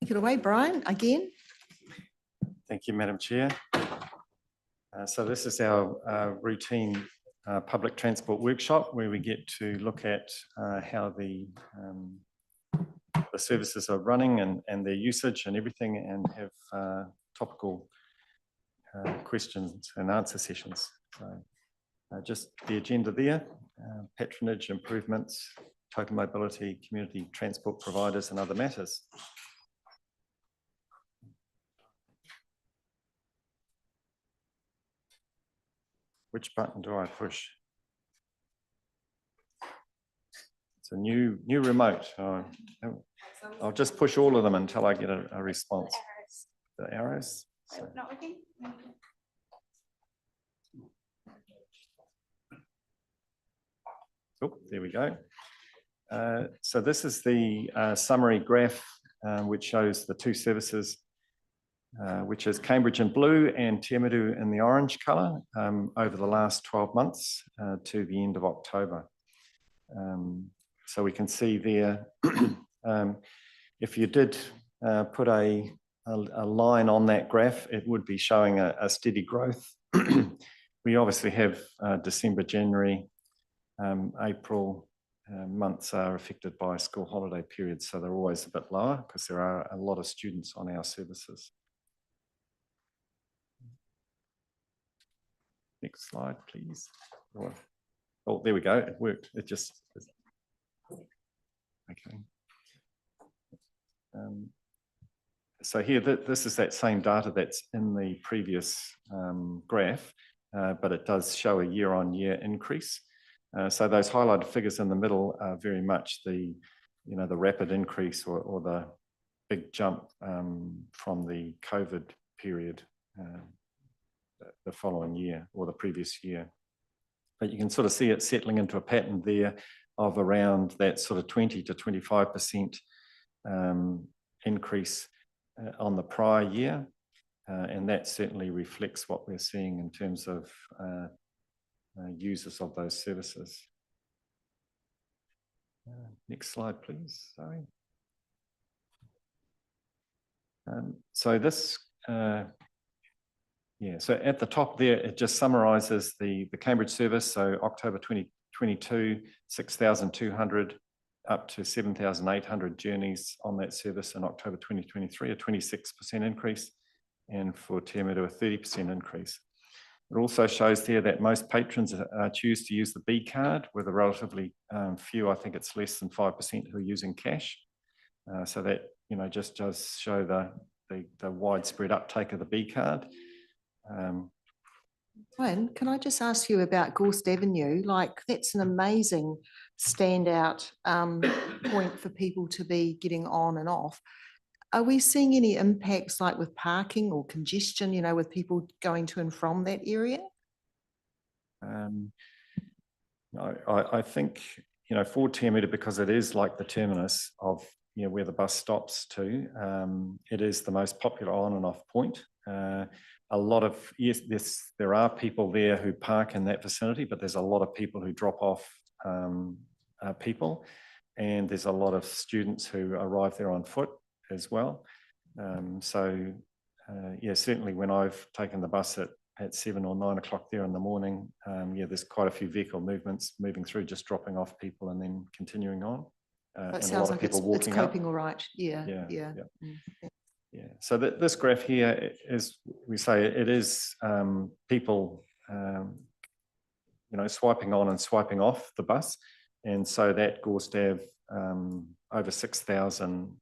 Take it away, Brian, again. Thank you, Madam Chair. So this is our routine public transport workshop where we get to look at how the services are running and their usage and everything, and have topical questions and answer sessions. So just the agenda there, patronage, improvements, token mobility, community transport providers and other matters. Which button do I push? It's a new remote. I'll just push all of them until I get a response. The arrows. So. Not working? Oh, there we go. So this is the summary graph which shows the two services, which is Cambridge in blue and Te Awamutu in the orange colour over the last 12 months to the end of October. So we can see there, if you did put a line on that graph, it would be showing a steady growth. We obviously have December, January, April months are affected by school holiday periods, so they're always a bit lower because there are a lot of students on our services. Next slide, please. Oh, there we go. It worked. It just okay. So here, this is that same data that's in the previous graph, but it does show a year-on-year increase. So those highlighted figures in the middle are very much the rapid increase or the big jump from the COVID period the following year or the previous year. But you can sort of see it settling into a pattern there of around that sort of 20 to 25% increase on the prior year. And that certainly reflects what we're seeing in terms of users of those services. Next slide, please. Sorry. So this, so at the top there, it just summarises the Cambridge service. So October 2022, 6,200 up to 7,800 journeys on that service in October 2023, a 26% increase, and for Te Awamutu, a 30% increase. It also shows there that most patrons choose to use the B card, with a relatively few, I think it's less than 5% who are using cash. So that just does show the widespread uptake of the B card. Brian, can I just ask you about Gorst Avenue? Like, that's an amazing standout point for people to be getting on and off. Are we seeing any impacts like with parking or congestion, with people going to and from that area? I think, for Te Awamutu, because it is like the terminus of where the bus stops to, it is the most popular on and off point. A lot of, yes, there are people there who park in that vicinity, but there's a lot of people who drop off people, and there's a lot of students who arrive there on foot as well. Certainly when I've taken the bus at 7 or 9 o'clock there in the morning, there's quite a few vehicle movements moving through, just dropping off people and then continuing on. It sounds like it's coping all right. Yeah. So this graph here is, we say it is people, swiping on and swiping off the bus. And so that Gorst Ave, over 6,000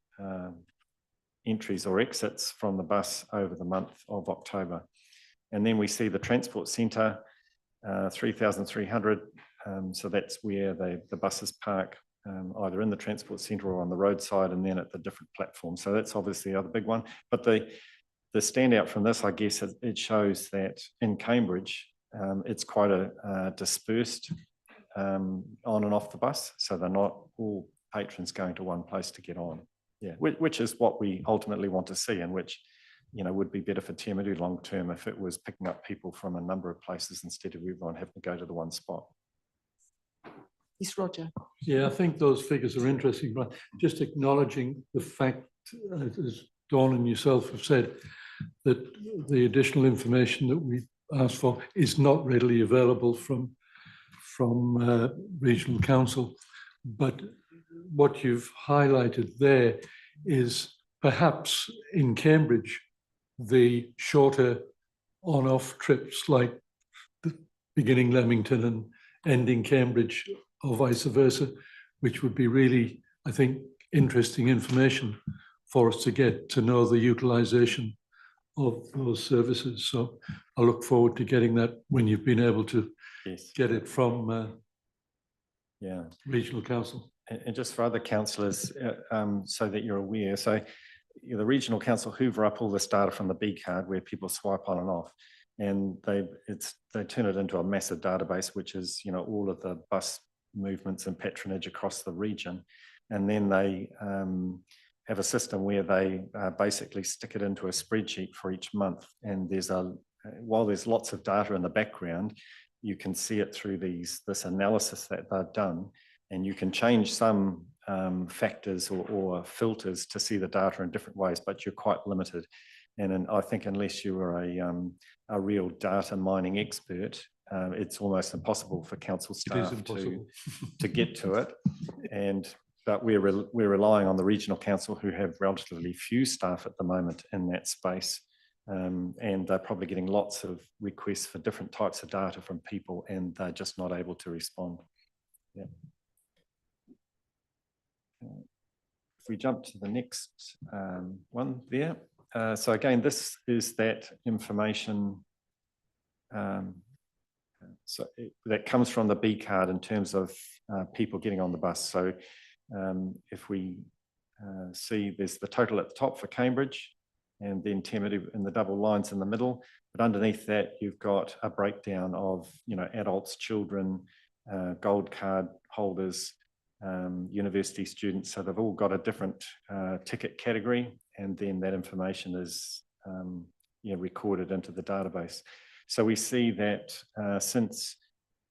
entries or exits from the bus over the month of October. And then we see the transport centre, 3,300. So that's where the buses park, either in the transport centre or on the roadside, and then at the different platforms. So that's obviously the other big one. But the standout from this, I guess, it shows that in Cambridge, it's quite a dispersed on and off the bus. So they're not all patrons going to one place to get on. Which is what we ultimately want to see, and which would be better for Te Awamutu long term if it was picking up people from a number of places instead of everyone having to go to the one spot. Yes, Roger. Yeah, I think those figures are interesting, but just acknowledging the fact, as Dawn and yourself have said, that the additional information that we asked for is not readily available from regional council. But what you've highlighted there is perhaps in Cambridge, the shorter on-off trips, like beginning Leamington and ending Cambridge, or vice versa, which would be really, I think, interesting information for us to get to know the utilisation of those services. So I look forward to getting that when you've been able to get it from regional council. And just for other councillors, so that you're aware, so the regional council hoover up all this data from the B card where people swipe on and off, and they turn it into a massive database, which is all of the bus movements and patronage across the region, and then they have a system where they basically stick it into a spreadsheet for each month. And while there's lots of data in the background, you can see it through this analysis that they've done, and you can change some factors or filters to see the data in different ways, but you're quite limited. And I think unless you are a real data mining expert, it's almost impossible for council staff to get to it. But we're relying on the regional council, who have relatively few staff at the moment in that space. And they're probably getting lots of requests for different types of data from people, and they're just not able to respond. Yeah. If we jump to the next one there. So again, this is that information that comes from the B card in terms of people getting on the bus. So if we see, there's the total at the top for Cambridge, and then Temity in the double lines in the middle. But underneath that, you've got a breakdown of adults, children, gold card holders, university students. So they've all got a different ticket category, and then that information is recorded into the database. So we see that since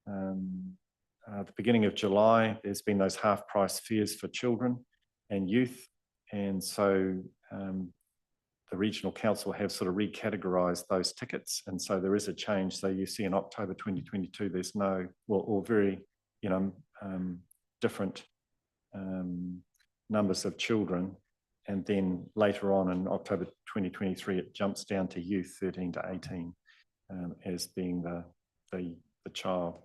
the beginning of July, there's been those half price fares for children and youth. And so the regional council have sort of recategorized those tickets. And so there is a change. So you see in October 2022, there's no, or very, different numbers of children. And then later on in October 2023, it jumps down to youth 13 to 18 as being the child.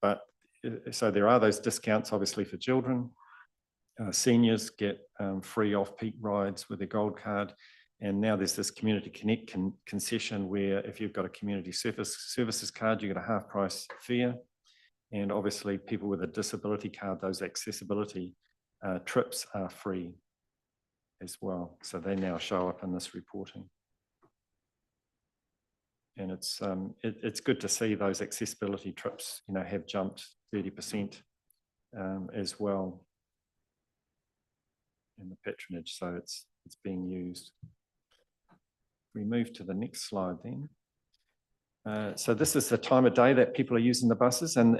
But so there are those discounts, obviously, for children. Seniors get free off-peak rides with their gold card. And now there's this Community Connect concession where if you've got a community services card, you get a half price fare. And obviously people with a disability card, those accessibility trips are free as well. So they now show up in this reporting. And it's good to see those accessibility trips, have jumped 30% as well in the patronage. So it's being used. We move to the next slide then. So this is the time of day that people are using the buses, and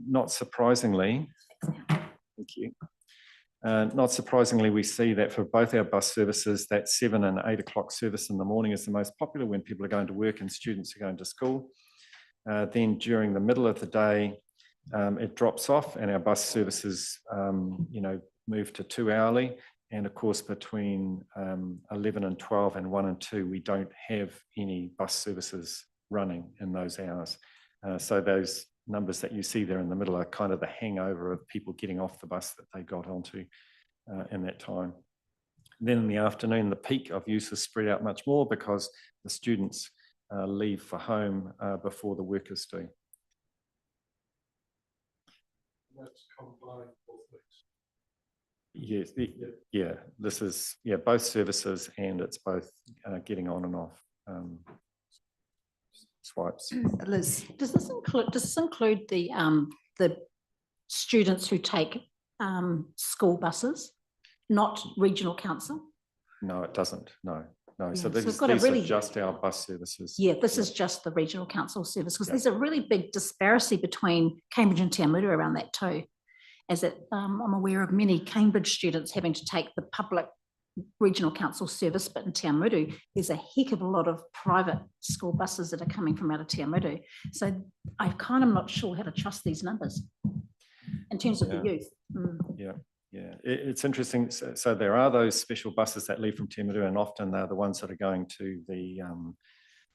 not surprisingly, thank you. Not surprisingly, we see that for both our bus services, that 7 and 8 o'clock service in the morning is the most popular when people are going to work and students are going to school. Then during the middle of the day, it drops off, and our bus services, move to 2 hourly. And of course, between 11 and 12 and 1 and 2, we don't have any bus services running in those hours. So those numbers that you see there in the middle are kind of the hangover of people getting off the bus that they got onto in that time. Then in the afternoon, the peak of use is spread out much more because the students leave for home before the workers do. That's combined both ways. Yes, yeah, this is both services, and it's both getting on and off swipes. Liz, Does this include the students who take school buses, not regional council? No, it doesn't. No. Yeah, So so these really, are just our bus services. Yeah, this is just the regional council service, because there's a really big disparity between Cambridge and Te Amutu around that too. As I'm aware of many Cambridge students having to take the public regional council service, but in Te Awamutu, there's a heck of a lot of private school buses that are coming from out of Te Awamutu. So I kind of not sure how to trust these numbers in terms of the Yeah. youth. Yeah, yeah, it's interesting. So there are those special buses that leave from Te Awamutu, and often they're the ones that are going to the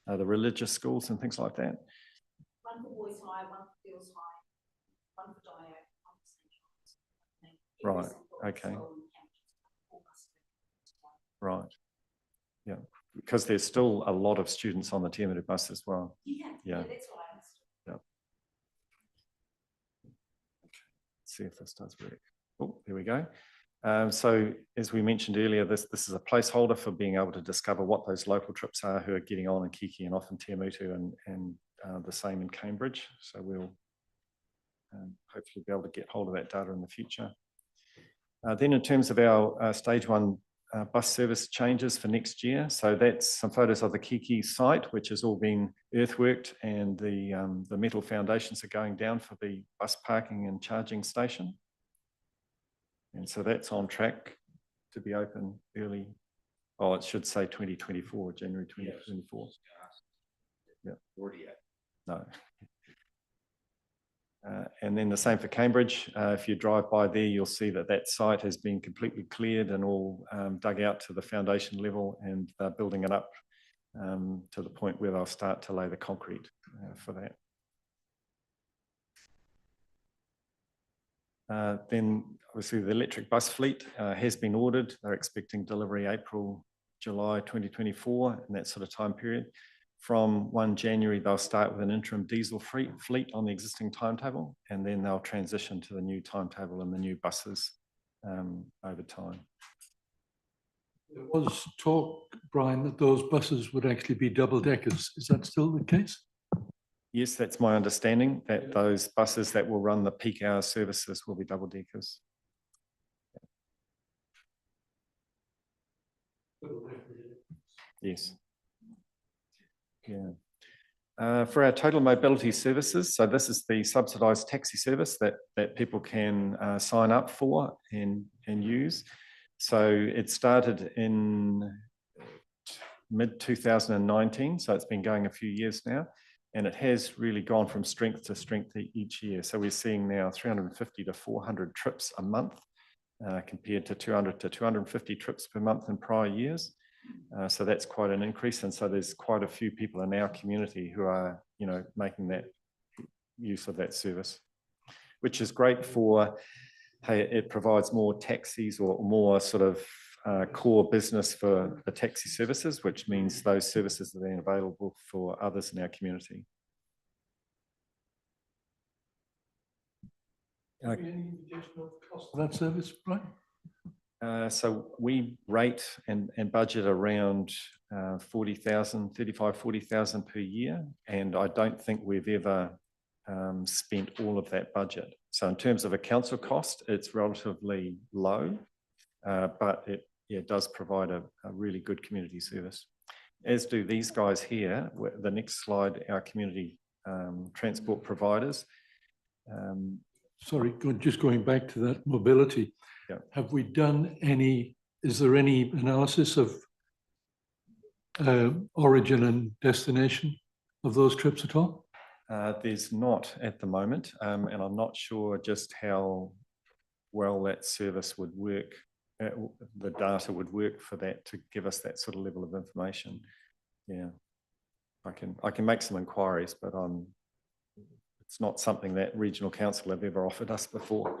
religious schools and things like that. One for Boys High, one for Girls High, one for Dio, one for St. John's. Right, okay. Right, yeah, because there's still a lot of students on the Te Awamutu bus as well. Yeah, that's what I understood. Yeah. Okay. Let's see if this does work. Oh, there we go. So as we mentioned earlier, this is a placeholder for being able to discover what those local trips are who are getting on in Kiki and often Te Awamutu and the same in Cambridge. So we'll hopefully be able to get hold of that data in the future. Then in terms of our stage 1 bus service changes for next year. So that's some photos of the Kiki site, which has all been earthworked, and the metal foundations are going down for the bus parking and charging station. And so that's on track to be open early. Oh, it should say 2024, January 2024. Yeah. No. And then the same for Cambridge. If you drive by there, you'll see that that site has been completely cleared and all dug out to the foundation level, and they're building it up to the point where they'll start to lay the concrete for that. Then obviously the electric bus fleet has been ordered. They're expecting delivery April, July 2024 in that sort of time period. From 1 January, they'll start with an interim diesel fleet on the existing timetable, and then they'll transition to the new timetable and the new buses over time. There was talk, Brian, that those buses would actually be double deckers. Is that still the case? Yes, that's my understanding, that those buses that will run the peak hour services will be double deckers. Yes. Yeah. For our total mobility services, so this is the subsidised taxi service that people can sign up for and use. So it started in mid-2019, so it's been going a few years now, and it has really gone from strength to strength each year. So we're seeing now 350 to 400 trips a month, compared to 200 to 250 trips per month in prior years. So that's quite an increase, and so there's quite a few people in our community who are, making that use of that service, which is great for, hey, it provides more taxis or more sort of core business for the taxi services, which means those services are then available for others in our community. Any additional cost of that service, Brian? So we rate and budget around 40,000 per year, and I don't think we've ever spent all of that budget. So in terms of a council cost, it's relatively low, but it does provide a really good community service, as do these guys here. The next slide, our community transport providers. Sorry, just going back to that mobility. Yeah. Have we done is there any analysis of origin and destination of those trips at all? There's not at the moment, and I'm not sure just how well that service would work, the data would work for that to give us that sort of level of information. Yeah, I can make some inquiries, but it's not something that Regional Council have ever offered us before.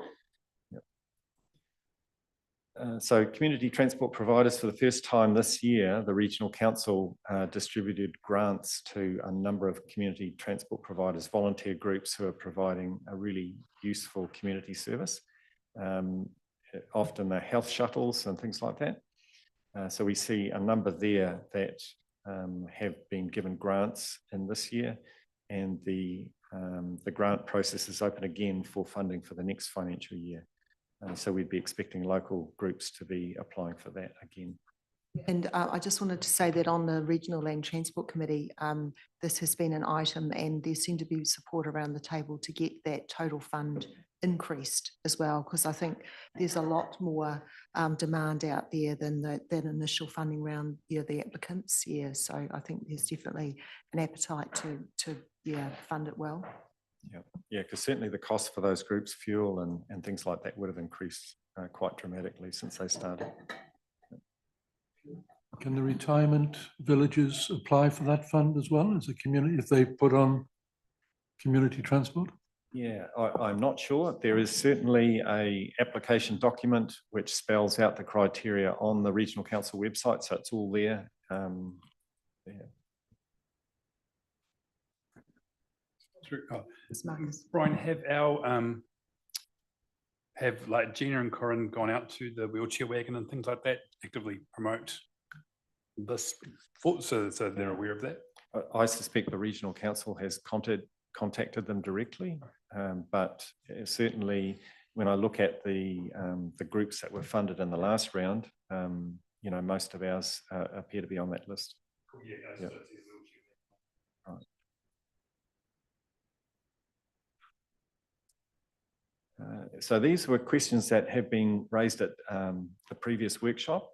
So community transport providers, for the first time this year, the Regional Council distributed grants to a number of community transport providers, volunteer groups who are providing a really useful community service. Often they're health shuttles and things like that. So we see a number there that have been given grants in this year, and the grant process is open again for funding for the next financial year. So we'd be expecting local groups to be applying for that again. And I just wanted to say that on the Regional Land Transport Committee, this has been an item, and there seemed to be support around the table to get that total fund increased as well, because I think there's a lot more demand out there than that initial funding round, the applicants. So I think there's definitely an appetite to fund it well. Yeah, because certainly the cost for those groups, fuel and things like that would have increased quite dramatically since they started. Can the retirement villages apply for that fund as well as a community if they put on community transport? Yeah, I'm not sure. There is certainly a application document which spells out the criteria on the Regional Council website, so it's all there. Brian, have our have like Gina and Corinne gone out to the wheelchair wagon and things like that, actively promote this, so they're aware of that? I suspect the Regional Council has contacted them directly, but certainly when I look at the groups that were funded in the last round, most of ours appear to be on that list. Yeah. So these were questions that have been raised at the previous workshop,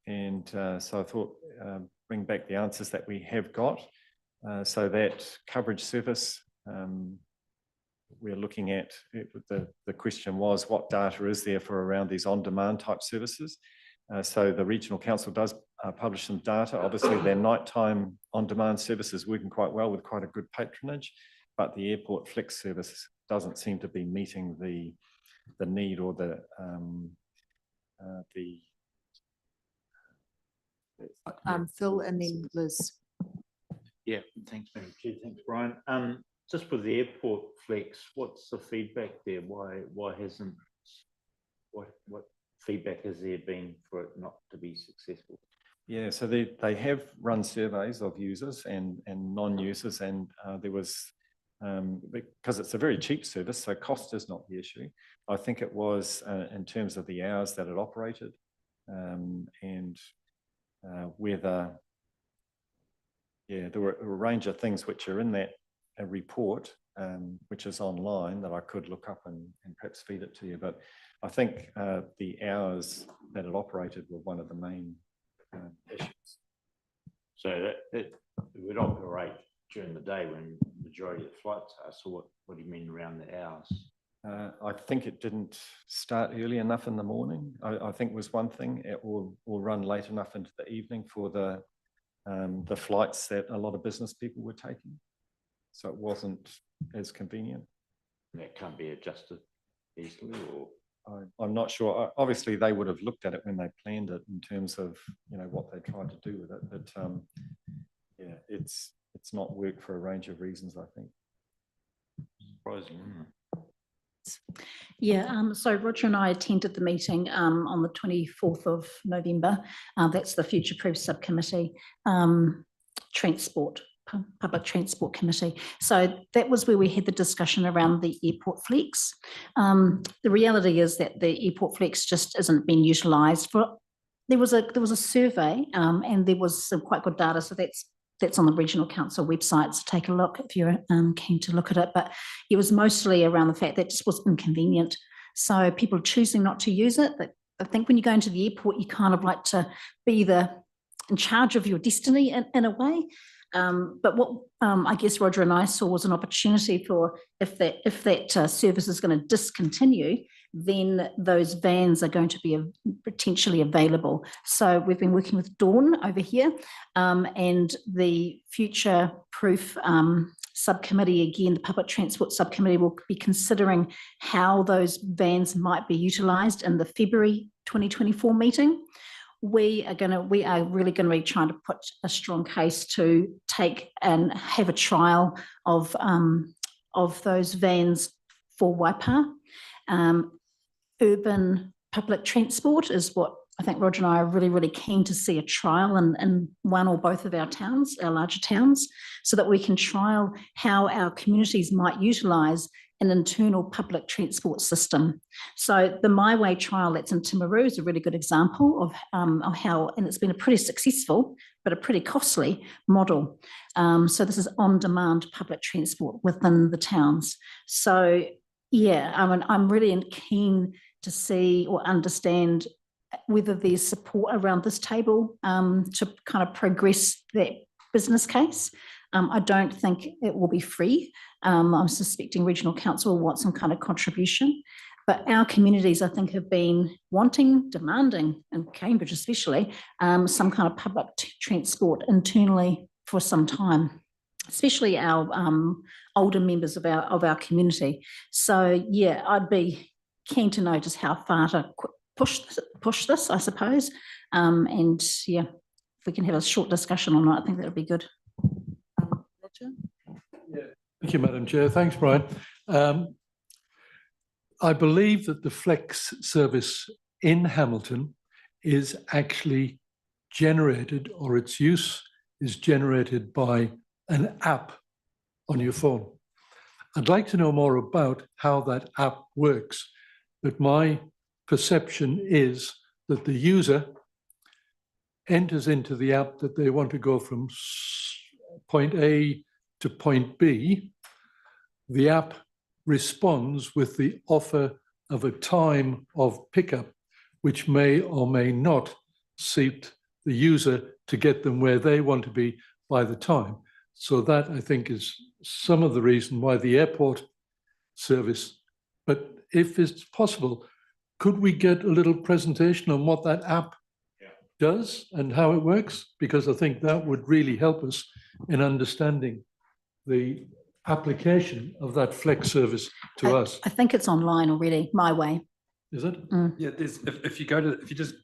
and so I thought bring back the answers that we have got. So that coverage service, we're looking at, the question was, what data is there for around these on-demand type services? So the Regional Council does publish some data. Obviously, their nighttime on-demand service is working quite well with quite a good patronage, but the airport flex service doesn't seem to be meeting the need or the Phil and then Liz. Yeah, thanks, Madam Chair. Thanks, Brian. Just with the airport flex, what's the feedback there? Why hasn't, what feedback has there been for it not to be successful? Yeah, so they have run surveys of users and non-users, and there was, because it's a very cheap service, so cost is not the issue. I think it was in terms of the hours that it operated, and whether, there were a range of things which are in that report, which is online, that I could look up and perhaps feed it to you. But I think the hours that it operated were one of the main issues. So that it would operate during the day when the majority of the flights are. So what do you mean around the hours? I think it didn't start early enough in the morning, I think was one thing, or run late enough into the evening for the flights that a lot of business people were taking. So it wasn't as convenient. That can't be adjusted easily, or? I'm not sure. Obviously, they would have looked at it when they planned it in terms of what they tried to do with it. But it's not worked for a range of reasons, I think. Surprising, isn't it? Yeah, so Roger and I attended the meeting on the 24th of November. That's the Future Proof Subcommittee, Public Transport Committee. So that was where we had the discussion around the airport flex. The reality is that the airport flex just isn't being utilised. There was a survey, and there was some quite good data. So that's on the Regional Council website, so take a look if you're keen to look at it. But it was mostly around the fact that it just was inconvenient. So people choosing not to use it. I think when you go into the airport, you kind of like to be in charge of your destiny in a way. But what I guess Roger and I saw was an opportunity for, if that service is going to discontinue, then those vans are going to be potentially available. So we've been working with Dawn over here, and the Future Proof Subcommittee, again, the Public Transport Subcommittee, will be considering how those vans might be utilised in the February 2024 meeting. We are really going to be trying to put a strong case to take and have a trial of those vans for Waipa. Urban public transport is what I think Roger and I are really, really keen to see a trial in one or both of our towns, our larger towns, so that we can trial how our communities might utilise an internal public transport system. So the My Way trial that's in Timaru is a really good example of how, and it's been a pretty successful, but a pretty costly model. So this is on-demand public transport within the towns. So Yeah, I mean, I'm really keen to see or understand whether there's support around this table to kind of progress that business case. I don't think it will be free. I'm suspecting Regional Council will want some kind of contribution. But our communities, I think, have been wanting, demanding, in Cambridge especially, some kind of public transport internally for some time, especially our older members of our community. So yeah, I'd be keen to know just how far to push this, I suppose. And yeah, if we can have a short discussion on it, I think that would be good. Roger? Thank you, Madam Chair. Thanks, Brian. I believe that the Flex service in Hamilton is actually generated, or its use is generated by an app on your phone. I'd like to know more about how that app works, but my perception is that the user enters into the app that they want to go from point A to point B. The app responds with the offer of a time of pickup, which may or may not suit the user to get them where they want to be by the time. So that, I think, is some of the reason why the airport service, but if it's possible, could we get a little presentation on what that app does and how it works? Because I think that would really help us in understanding the application of that Flex service to us. I think it's online already, My Way. Is it? Yeah, there's, if you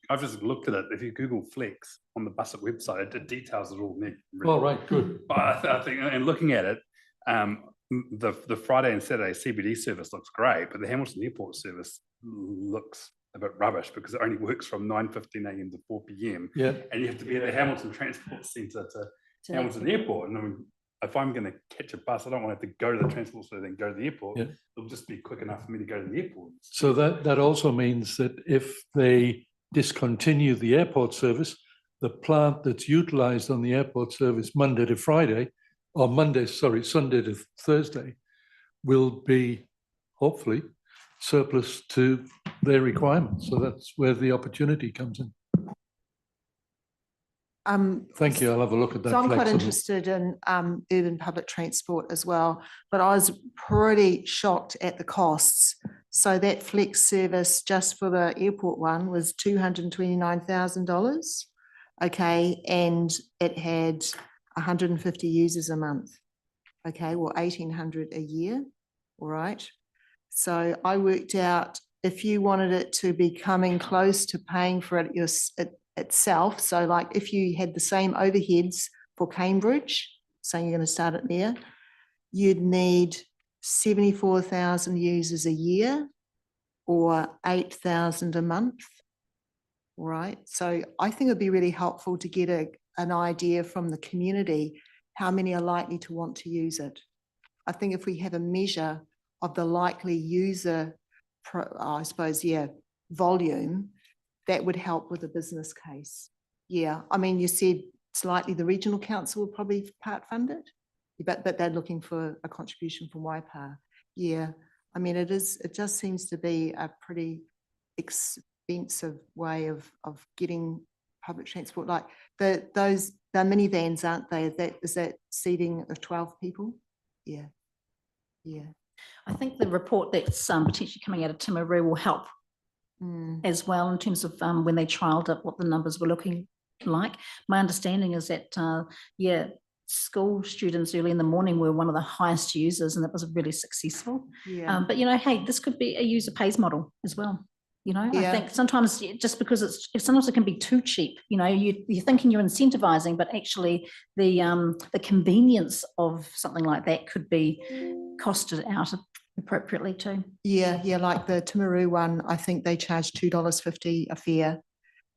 I've just looked at it, if you Google Flex on the Bussett website, it details it all. Oh, right, good. But I think, and looking at it, the Friday and Saturday CBD service looks great, but the Hamilton Airport service looks a bit rubbish because it only works from 9:15 a.m. to 4 p.m. Yeah. And you have to be at the Hamilton Transport Centre to Hamilton Airport. And I mean, if I'm going to catch a bus, I don't want to have to go to the transport centre then go to the airport. Yeah. It'll just be quick enough for me to go to the airport. So that also means that if they discontinue the airport service, the plant that's utilised on the airport service Monday to Friday, or Sunday to Thursday, will be hopefully surplus to their requirements. So that's where the opportunity comes in. Thank you. I'll have a look at that. So I'm quite flexible. interested in urban public transport as well, but I was pretty shocked at the costs. So that Flex service just for the airport one was $229,000. Okay, and it had 150 users a month. Okay, well, 1,800 a year. All right. So I worked out if you wanted it to be coming close to paying for it itself. So like if you had the same overheads for Cambridge, saying you're going to start it there, you'd need 74,000 users a year or 8,000 a month. All right. So I think it'd be really helpful to get an idea from the community how many are likely to want to use it. I think if we have a measure of the likely user, I suppose, volume, that would help with the business case. Yeah, I mean, you said slightly the regional council will probably part fund it, but they're looking for a contribution from Waipa. Yeah, I mean, it just seems to be a pretty expensive way of getting public transport. Like they're minivans, aren't they? Is that seating of 12 people? Yeah, yeah. I think the report that's potentially coming out of Timaru will help as well in terms of when they trialled it, what the numbers were looking like. My understanding is that, school students early in the morning were one of the highest users, and that was really successful. Yeah. But, hey, this could be a user pays model as well. I Yeah. think sometimes just because sometimes it can be too cheap, you're thinking you're incentivizing, but actually the convenience of something like that could be costed out appropriately too. Yeah, like the Timaru one, I think they charge $2.50 a fare,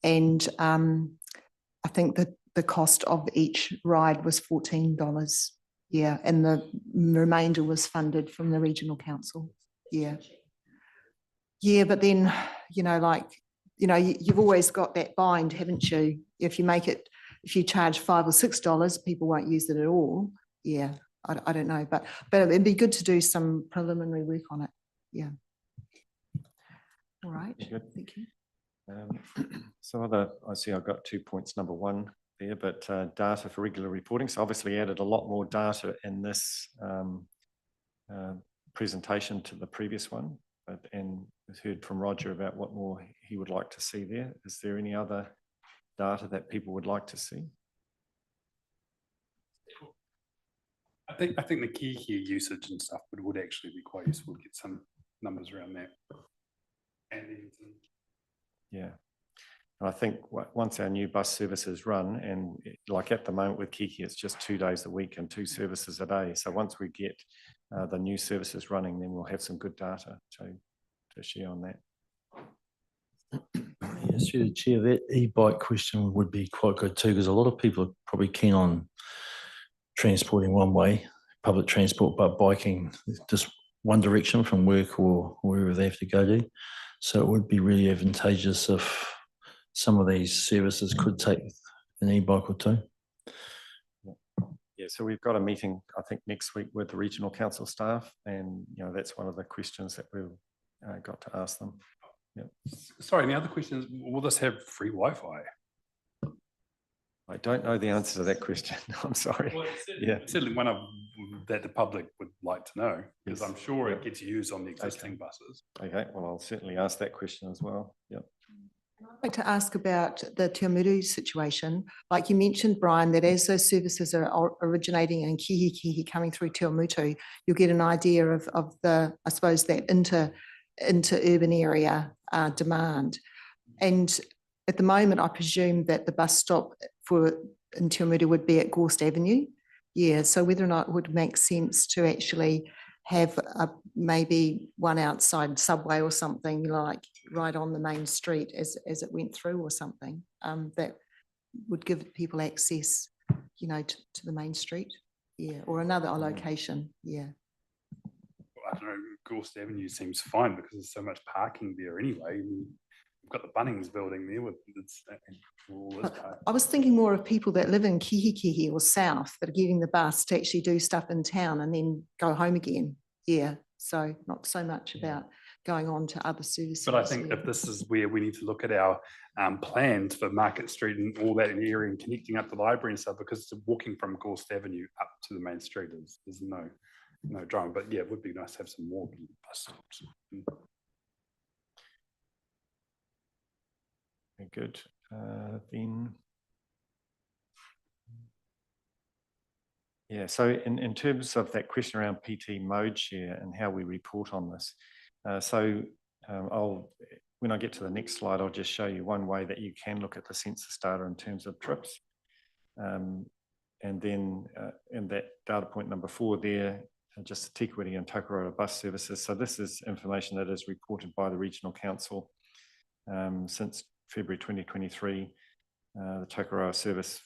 and I think that the cost of each ride was $14. Yeah, and the remainder was funded from the regional council. Yeah. Yeah, but then, you've always got that bind, haven't you? If you charge $5 or $6, people won't use it at all. Yeah, I don't know, but it'd be good to do some preliminary work on it. Yeah. All right, You good? thank you. So I see I've got 2 points, number one there, but data for regular reporting. So obviously added a lot more data in this presentation to the previous one, and we've heard from Roger about what more he would like to see there. Is there any other data that people would like to see? I think the key here usage and stuff would actually be quite useful to get some numbers around that. And Yeah. And I think once our new bus services run, and like at the moment with Kiki, it's just 2 days a week and 2 services a day. So once we get the new services running, then we'll have some good data to share on that. Yes, through the chair, that e-bike question would be quite good too, because a lot of people are probably keen on transporting one way, public transport, but biking just one direction from work or wherever they have to go to. So it would be really advantageous if some of these services could take an e-bike or two. Yeah, so we've got a meeting, I think, next week with the regional council staff, and that's one of the questions that we've got to ask them. Yep. sorry, and the other question is, will this have free Wi-Fi? I don't know the answer to that question. I'm sorry. Well, Yeah. certainly one of that the public would like to know, because Yes. I'm sure it gets used on the existing buses. Okay, well, I'll certainly ask that question as well. Yep. I'd like to ask about the Te Muru situation. Like you mentioned, Brian, that as those services are originating in Kihikihi coming through Te Mutu, you'll get an idea of the, I suppose, that inter-urban area demand. And at the moment, I presume that the bus stop in Te Mutu would be at Gorst Avenue. Yeah, so whether or not it would make sense to actually have maybe one outside Subway or something, like right on the main street as it went through, or something that would give people access, to the main street. Yeah, or another location. Yeah. I don't know, Gorst Avenue seems fine because there's so much parking there anyway. We've got the Bunnings building there with all this part. I was thinking more of people that live in Kihikihi or south that are getting the bus to actually do stuff in town and then go home again. Yeah, so not so much about going on to other services. But I think if this is where we need to look at our plans for Market Street and all that area and connecting up the library and stuff, because walking from Gorst Avenue up to the main street is no drama. But yeah, it would be nice to have some more bus stops. Very good. Then, yeah, so in terms of that question around PT mode share and how we report on this, when I get to the next slide, I'll just show you one way that you can look at the census data in terms of trips. And then in that data point number 4 there, just the Tikawiti and Tokoroa bus services. So this is information that is reported by the regional council since February 2023. The Tokoroa service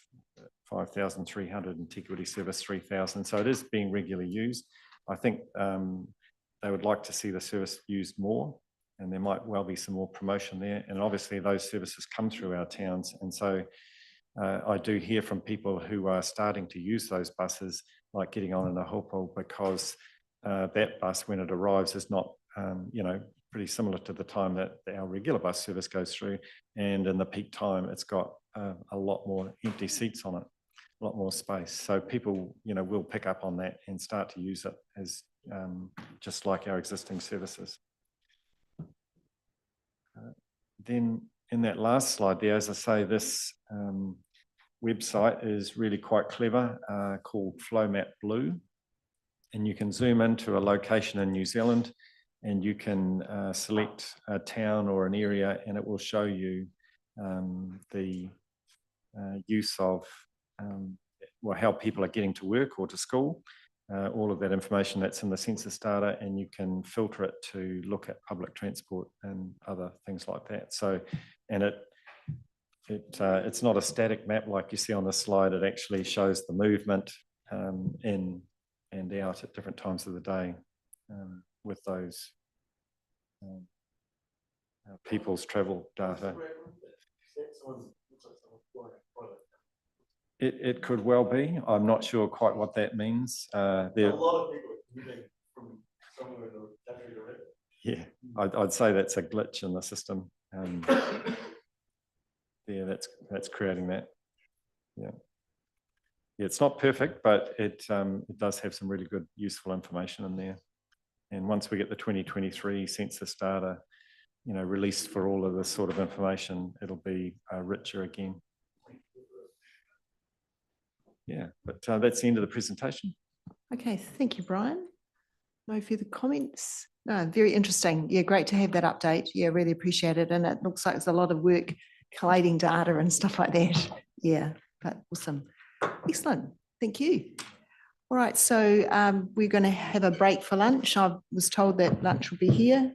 5,300 and Tikawiti service 3,000. So it is being regularly used. I think they would like to see the service used more, and there might well be some more promotion there. And obviously those services come through our towns. And so I do hear from people who are starting to use those buses, like getting on in a Hopo, because that bus, when it arrives, is not, pretty similar to the time that our regular bus service goes through. And in the peak time, it's got a lot more empty seats on it, a lot more space. So people, will pick up on that and start to use it as just like our existing services. Then in that last slide there, as I say, this website is really quite clever, called FlowMap Blue. And you can zoom into a location in New Zealand, and you can select a town or an area, and it will show you the use of how people are getting to work or to school, all of that information that's in the census data, and you can filter it to look at public transport and other things like that. So, and it's not a static map like you see on the slide. It actually shows the movement in and out at different times of the day with those people's travel data. It could well be. I'm not sure quite what that means. A lot of people are moving from somewhere in the country to Yeah, I'd say that's a glitch in the system. Yeah, that's creating that. Yeah. Yeah, it's not perfect, but it does have some really good, useful information in there. And once we get the 2023 census data, released for all of this sort of information, it'll be richer again. Yeah, but that's the end of the presentation. Okay, thank you, Brian. No further comments? No, very interesting. Yeah, great to have that update. Yeah, really appreciate it. And it looks like there's a lot of work collating data and stuff like that. Yeah, but awesome. Excellent. Thank you. All right, so we're going to have a break for lunch. I was told that lunch will be here.